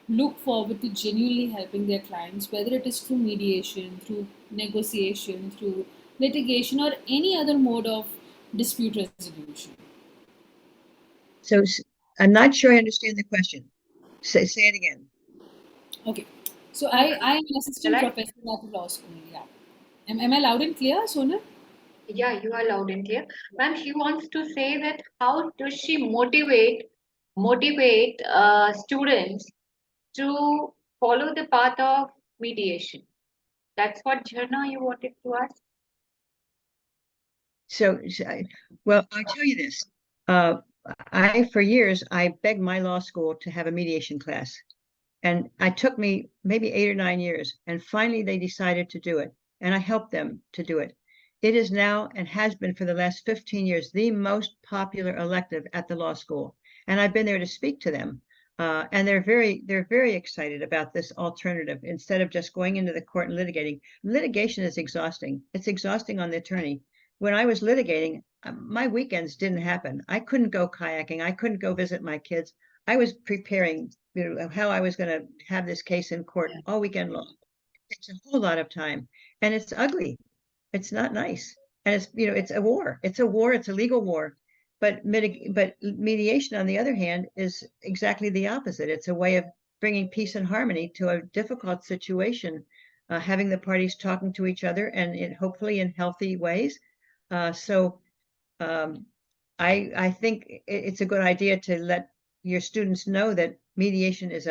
look forward to genuinely helping their clients, whether it is through mediation, through negotiation, through litigation, or any other mode of dispute resolution. So I'm not sure I understand the question. Say it again. Okay. So I am an Shall assistant I? professor at law school. Yeah. Am I loud and clear, Sona? Yeah, you are loud and clear. Ma'am, she wants to say that how does she motivate students to follow the path of mediation? That's what Jharna you wanted to ask. Well, I'll tell you this. For years, I begged my law school to have a mediation class. And it took me maybe 8 or 9 years. And finally, they decided to do it. And I helped them to do it. It is now and has been for the last 15 years the most popular elective at the law school. And I've been there to speak to them. And they're very excited about this alternative instead of just going into the court and litigating. Litigation is exhausting. It's exhausting on the attorney. When I was litigating, my weekends didn't happen. I couldn't go kayaking. I couldn't go visit my kids. I was preparing, how I was going to have this case in court all weekend long. It takes a whole lot of time, and it's ugly. It's not nice, and it's a war. It's a war. It's a legal war. But mediation, on the other hand, is exactly the opposite. It's a way of bringing peace and harmony to a difficult situation, having the parties talking to each other, and hopefully in healthy ways. So I think it's a good idea to let your students know that mediation is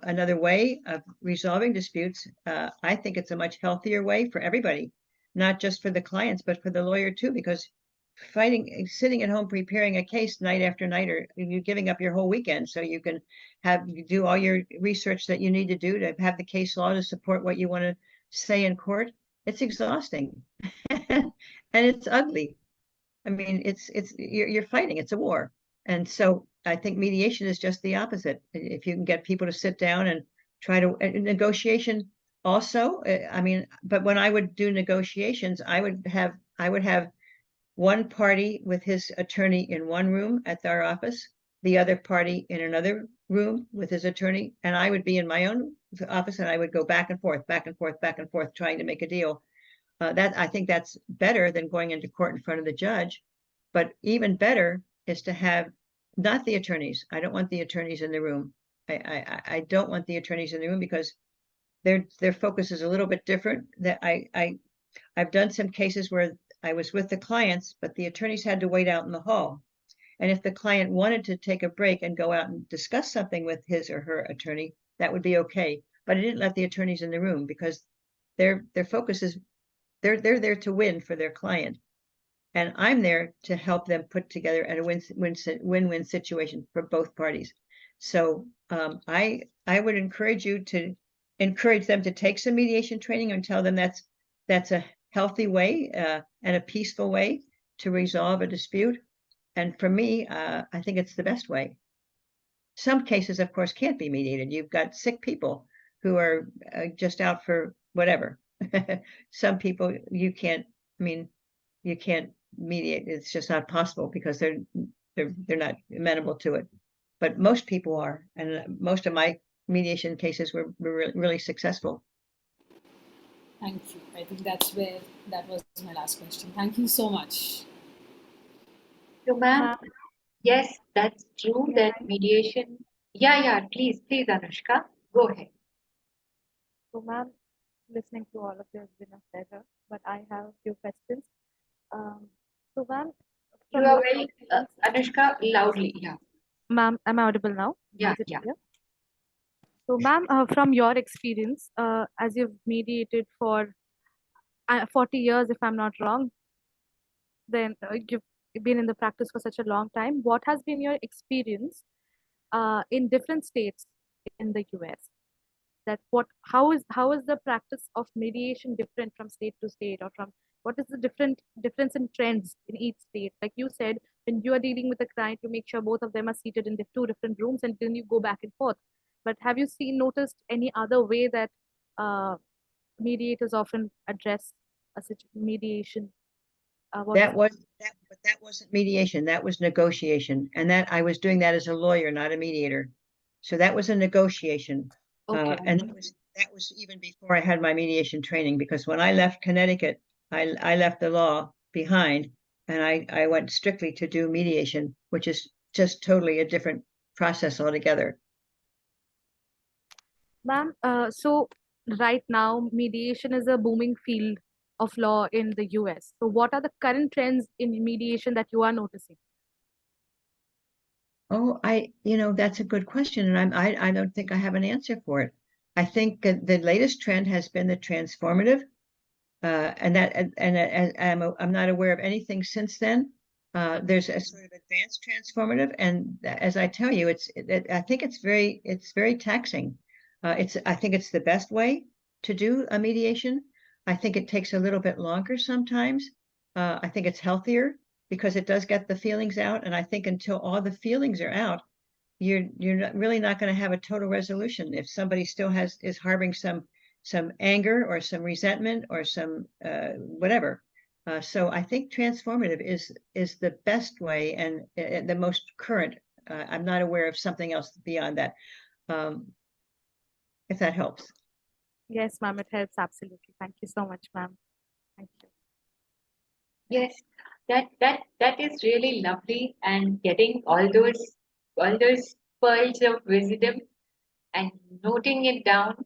another way of resolving disputes. I think it's a much healthier way for everybody, not just for the clients, but for the lawyer too, because sitting at home preparing a case night after night, or you're giving up your whole weekend so you can do all your research that you need to do to have the case law to support what you want to say in court. It's exhausting and it's ugly. I mean, you're fighting. It's a war. And so I think mediation is just the opposite. If you can get people to sit down and try to negotiation also, I mean, but when I would do negotiations, I would have one party with his attorney in one room at our office, the other party in another room with his attorney, and I would be in my own office, and I would go back and forth, back and forth, back and forth, trying to make a deal. I think that's better than going into court in front of the judge. But even better is to have not the attorneys. I don't want the attorneys in the room. I don't want the attorneys in the room because their focus is a little bit different. That I've done some cases where I was with the clients, but the attorneys had to wait out in the hall. And if the client wanted to take a break and go out and discuss something with his or her attorney, that would be okay. But I didn't let the attorneys in the room because their focus is they're there to win for their client. And I'm there to help them put together a win-win situation for both parties. So I would encourage you to encourage them to take some mediation training and tell them that's a healthy way and a peaceful way to resolve a dispute. And for me, I think it's the best way. Some cases, of course, can't be mediated. You've got sick people who are just out for whatever. Some people you can't mediate. It's just not possible because they're not amenable to it. But most people are, and most of my mediation cases were really successful. Thank you. I think that was my last question. Thank you so much. So, ma'am, yes, that's true that mediation. Yeah, please, Anushka, go ahead. So, ma'am, listening to all of you has been a pleasure, but I have a few questions. So, ma'am, You are very, Anushka, loudly, yeah. Ma'am, am I audible now? Yeah, Is it yeah. clear? So, ma'am, from your experience, as you've mediated for 40 years, if I'm not wrong, then you've been in the practice for such a long time. What has been your experience in different states in the US? How is the practice of mediation different from state to state, or from what is the difference in trends in each state? Like you said, when you are dealing with a client, you make sure both of them are seated in the two different rooms, and then you go back and forth. But have you noticed any other way that mediators often address a mediation? That wasn't mediation. That was negotiation, and that I was doing that as a lawyer, not a mediator. So that was a negotiation. Okay. And that was even before I had my mediation training, because when I left Connecticut, I left the law behind, and I went strictly to do mediation, which is just totally a different process altogether. Ma'am, so right now, mediation is a booming field of law in the US. So what are the current trends in mediation that you are noticing? Oh, that's a good question, and I don't think I have an answer for it. I think the latest trend has been the transformative, and I'm not aware of anything since then. There's a sort of advanced transformative, and as I tell you, I think it's very taxing. I think it's the best way to do a mediation. I think it takes a little bit longer sometimes. I think it's healthier because it does get the feelings out, and I think until all the feelings are out, you're really not going to have a total resolution. If somebody still is harboring some anger or some resentment or some whatever, So I think transformative is the best way and the most current. I'm not aware of something else beyond that. If that helps. Yes, ma'am, it helps absolutely. Thank you so much, ma'am. Thank you. Yes, that is really lovely, and getting all those pearls of wisdom and noting it down,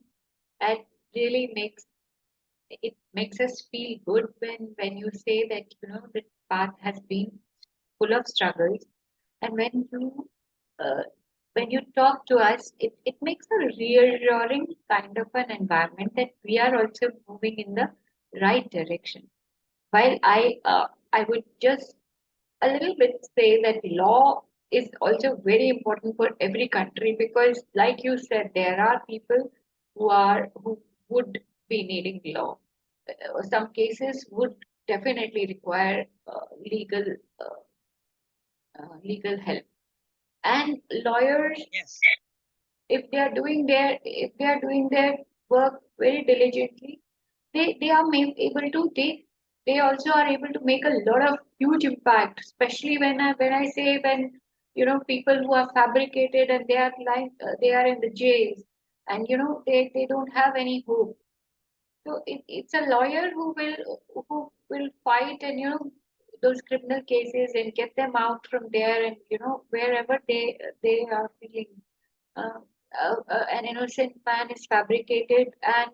that really makes us feel good when you say that the path has been full of struggles, and uh, when you talk to us, it makes a reassuring kind of an environment that we are also moving in the right direction. While I would just a little bit say that law is also very important for every country, because like you said, there are people who would be needing law. Some cases would definitely require legal help, and lawyers, Yes. if they are doing their work very diligently, they are able to they also are able to make a lot of huge impact, especially when I say, when people who are fabricated and they are they are in the jails, and they don't have any hope. So it's a lawyer who will fight, and those criminal cases, and get them out from there, and wherever they are feeling uh, an innocent man is fabricated, and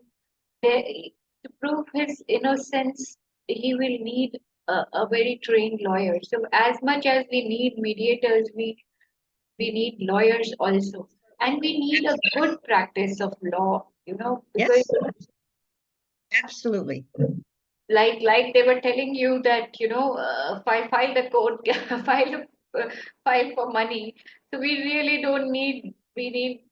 to prove his innocence, he will need a very trained lawyer. So as much as we need mediators, we need lawyers also, and we need a good practice of law. Because Yes, absolutely. like they were telling you that file the court file file for money. So we really don't need we need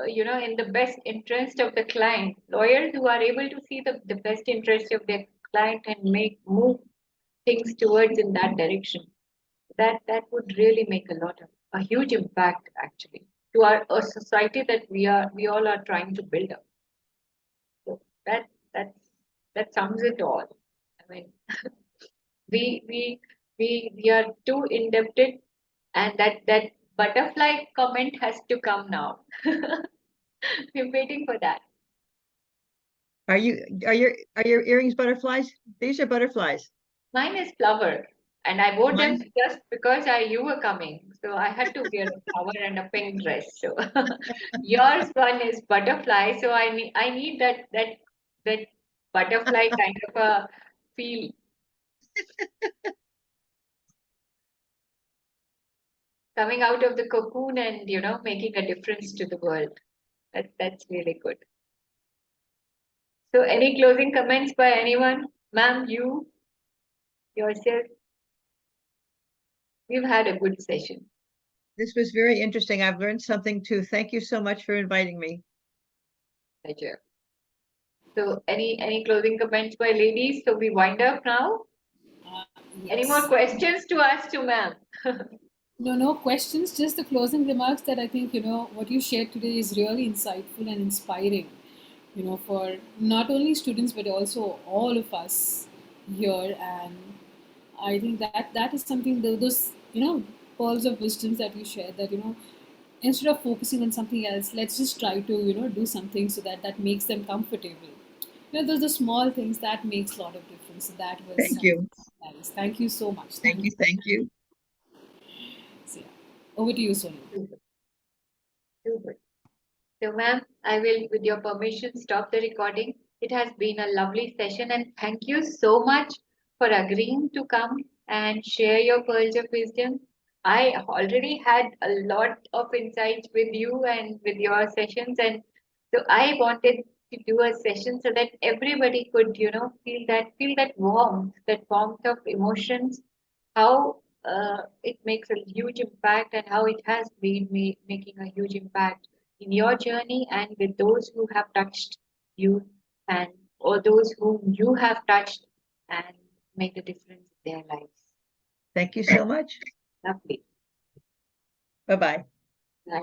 in the best interest of the client, lawyers who are able to see the best interest of their client and move things towards in that direction. That would really make a huge impact, actually, to our a society that we all are trying to build up. So that sums it all. I mean, we we we are too indebted, and that butterfly comment has to come now. We're waiting for that. Are your earrings butterflies? These are butterflies. Mine is flower, and I wore them Mine, just because you were coming, so I had to wear a flower and a pink dress. So yours one is butterfly, so I need that butterfly kind of a feel, coming out of the cocoon and making a difference to the world. That's really good. So any closing comments by anyone? Ma'am, you yourself? We've had a good session. this was very interesting. I've learned something too. Thank you so much for inviting me. Pleasure. So any closing comments by ladies? So we wind up now. Uh, Any more yes. questions to ask to ma'am? No questions, just the closing remarks that I think, what you shared today is really insightful and inspiring, for not only students but also all of us here. And I think that is something, those, pearls of wisdoms that you shared, that, instead of focusing on something else, let's just try to, do something so that makes them comfortable. Those are the small things that makes a lot of difference. So that was Thank you. nice. Thank you so much. Thank Thank you. you. Thank you. So, yeah. Over to you, Sonu. Too good. Too good. So, ma'am, I will, with your permission, stop the recording. It has been a lovely session, and thank you so much for agreeing to come and share your pearls of wisdom. I already had a lot of insights with you and with your sessions, and so I wanted to do a session so that everybody could, feel that warmth of emotions, how it makes a huge impact, and how it has been making a huge impact in your journey, and with those who have touched you, and or those whom you have touched and make a difference in their lives. Thank you so much. Lovely. Bye-bye. Right.